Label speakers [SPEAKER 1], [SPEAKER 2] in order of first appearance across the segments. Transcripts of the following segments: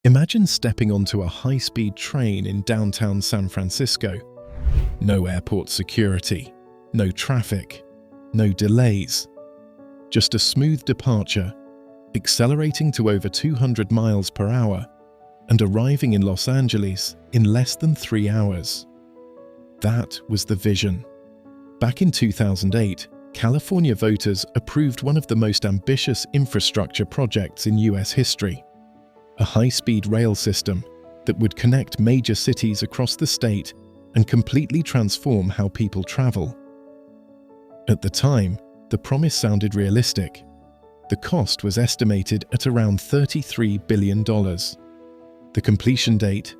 [SPEAKER 1] Imagine stepping onto a high-speed train in downtown San Francisco. No airport security, no traffic, no delays. Just a smooth departure, accelerating to over 200 miles per hour and arriving in Los Angeles in less than 3 hours. That was the vision. Back in 2008, California voters approved one of the most ambitious infrastructure projects in US history. A high-speed rail system that would connect major cities across the state and completely transform how people travel. At the time, the promise sounded realistic. The cost was estimated at around $33 billion. The completion date,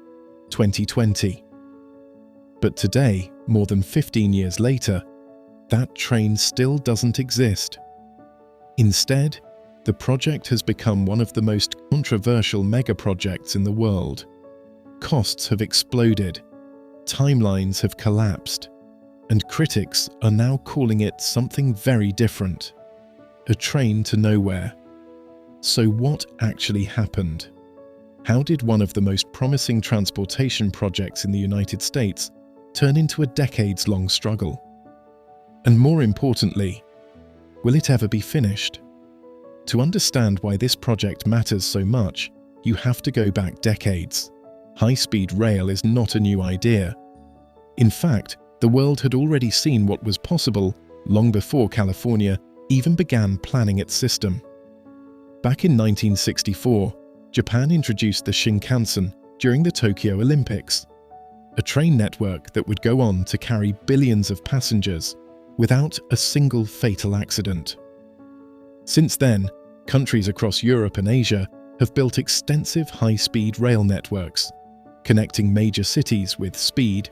[SPEAKER 1] 2020. But today, more than 15 years later, that train still doesn't exist. Instead, the project has become one of the most controversial megaprojects in the world. Costs have exploded, timelines have collapsed, and critics are now calling it something very different. A train to nowhere. So what actually happened? How did one of the most promising transportation projects in the United States turn into a decades-long struggle? And more importantly, will it ever be finished? To understand why this project matters so much, you have to go back decades. High-speed rail is not a new idea. In fact, the world had already seen what was possible long before California even began planning its system. Back in 1964, Japan introduced the Shinkansen during the Tokyo Olympics, a train network that would go on to carry billions of passengers without a single fatal accident. Since then, countries across Europe and Asia have built extensive high-speed rail networks, connecting major cities with speed,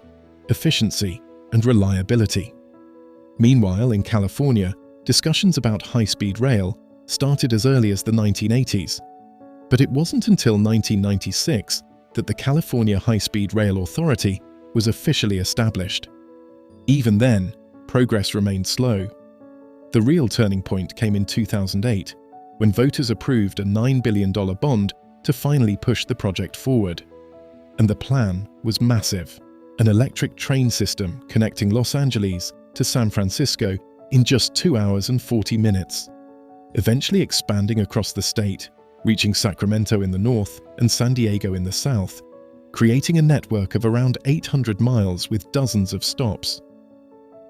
[SPEAKER 1] efficiency, and reliability. Meanwhile, in California, discussions about high-speed rail started as early as the 1980s, but it wasn't until 1996 that the California High-Speed Rail Authority was officially established. Even then, progress remained slow. The real turning point came in 2008, when voters approved a $9 billion bond to finally push the project forward. And the plan was massive: an electric train system connecting Los Angeles to San Francisco in just 2 hours and 40 minutes, eventually expanding across the state, reaching Sacramento in the north and San Diego in the south, creating a network of around 800 miles with dozens of stops.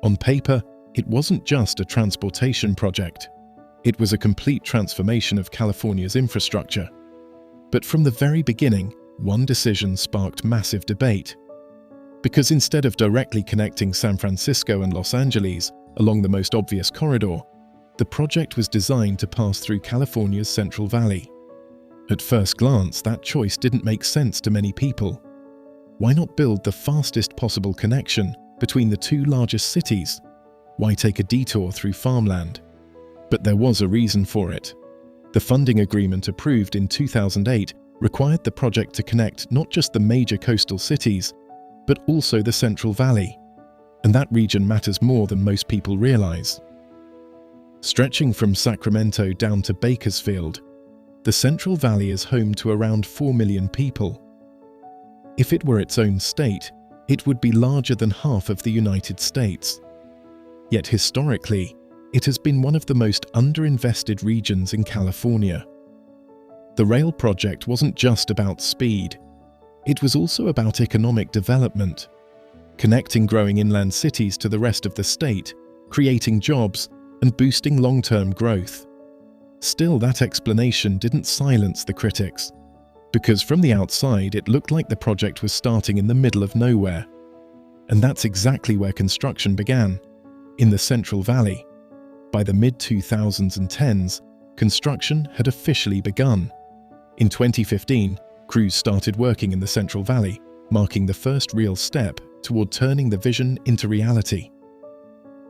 [SPEAKER 1] On paper, it wasn't just a transportation project. It was a complete transformation of California's infrastructure. But from the very beginning, one decision sparked massive debate. Because instead of directly connecting San Francisco and Los Angeles along the most obvious corridor, the project was designed to pass through California's Central Valley. At first glance, that choice didn't make sense to many people. Why not build the fastest possible connection between the two largest cities? Why take a detour through farmland? But there was a reason for it. The funding agreement approved in 2008 required the project to connect not just the major coastal cities, but also the Central Valley. And that region matters more than most people realize. Stretching from Sacramento down to Bakersfield, the Central Valley is home to around 4 million people. If it were its own state, it would be larger than half of the United States. Yet historically, it has been one of the most underinvested regions in California. The rail project wasn't just about speed. It was also about economic development, connecting growing inland cities to the rest of the state, creating jobs, and boosting long-term growth. Still, that explanation didn't silence the critics, because from the outside it looked like the project was starting in the middle of nowhere. And that's exactly where construction began, in the Central Valley. By the mid-2010s, construction had officially begun. In 2015, crews started working in the Central Valley, marking the first real step toward turning the vision into reality.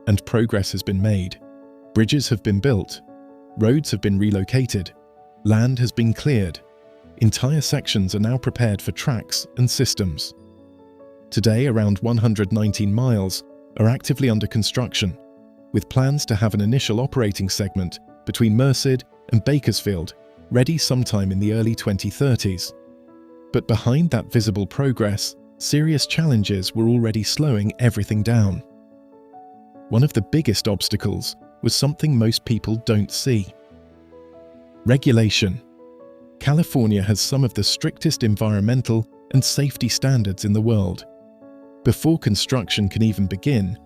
[SPEAKER 1] And progress has been made. Bridges have been built, roads have been relocated, land has been cleared. Entire sections are now prepared for tracks and systems. Today, around 119 miles are actively under construction, with plans to have an initial operating segment between Merced and Bakersfield ready sometime in the early 2030s. But behind that visible progress, serious challenges were already slowing everything down. One of the biggest obstacles was something most people don't see. Regulation. California has some of the strictest environmental and safety standards in the world. Before construction can even begin,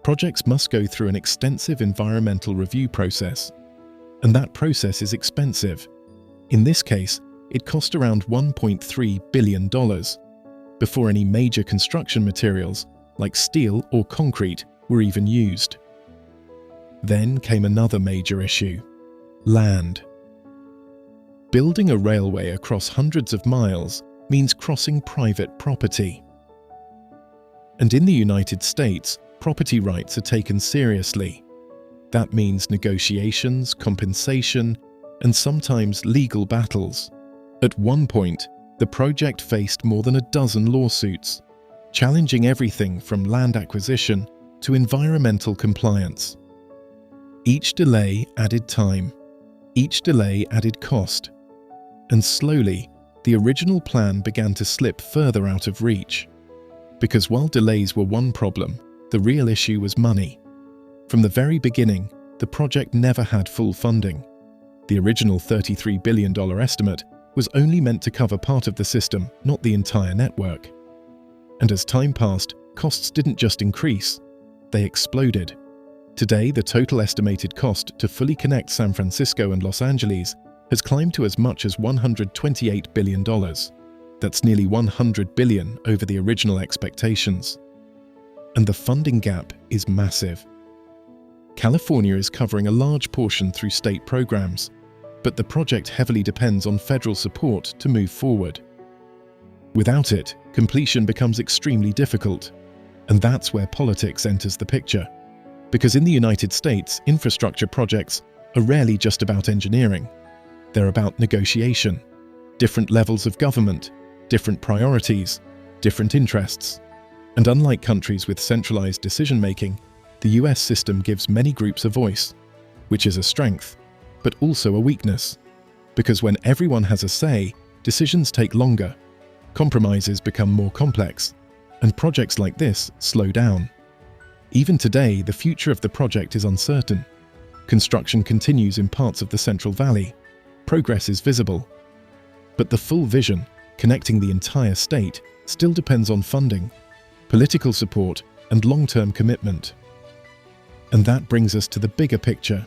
[SPEAKER 1] projects must go through an extensive environmental review process. And that process is expensive. In this case, it cost around $1.3 billion before any major construction materials like steel or concrete were even used. Then came another major issue: land. Building a railway across hundreds of miles means crossing private property. And in the United States, property rights are taken seriously. That means negotiations, compensation, and sometimes legal battles. At one point, the project faced more than a dozen lawsuits, challenging everything from land acquisition to environmental compliance. Each delay added time. Each delay added cost. And slowly, the original plan began to slip further out of reach. Because while delays were one problem, the real issue was money. From the very beginning, the project never had full funding. The original $33 billion estimate was only meant to cover part of the system, not the entire network. And as time passed, costs didn't just increase, they exploded. Today, the total estimated cost to fully connect San Francisco and Los Angeles has climbed to as much as $128 billion. That's nearly $100 billion over the original expectations. And the funding gap is massive. California is covering a large portion through state programs, but the project heavily depends on federal support to move forward. Without it, completion becomes extremely difficult. And that's where politics enters the picture. Because in the United States, infrastructure projects are rarely just about engineering. They're about negotiation, different levels of government, different priorities, different interests. And unlike countries with centralized decision-making, the US system gives many groups a voice, which is a strength, but also a weakness. Because when everyone has a say, decisions take longer, compromises become more complex, and projects like this slow down. Even today, the future of the project is uncertain. Construction continues in parts of the Central Valley. Progress is visible. But the full vision, connecting the entire state, still depends on funding, political support, and long-term commitment. And that brings us to the bigger picture.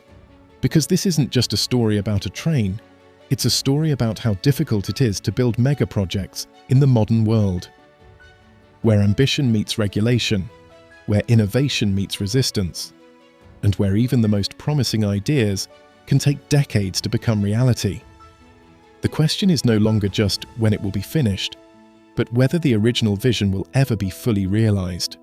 [SPEAKER 1] Because this isn't just a story about a train, it's a story about how difficult it is to build megaprojects in the modern world. Where ambition meets regulation, where innovation meets resistance, and where even the most promising ideas can take decades to become reality. The question is no longer just when it will be finished, but whether the original vision will ever be fully realized.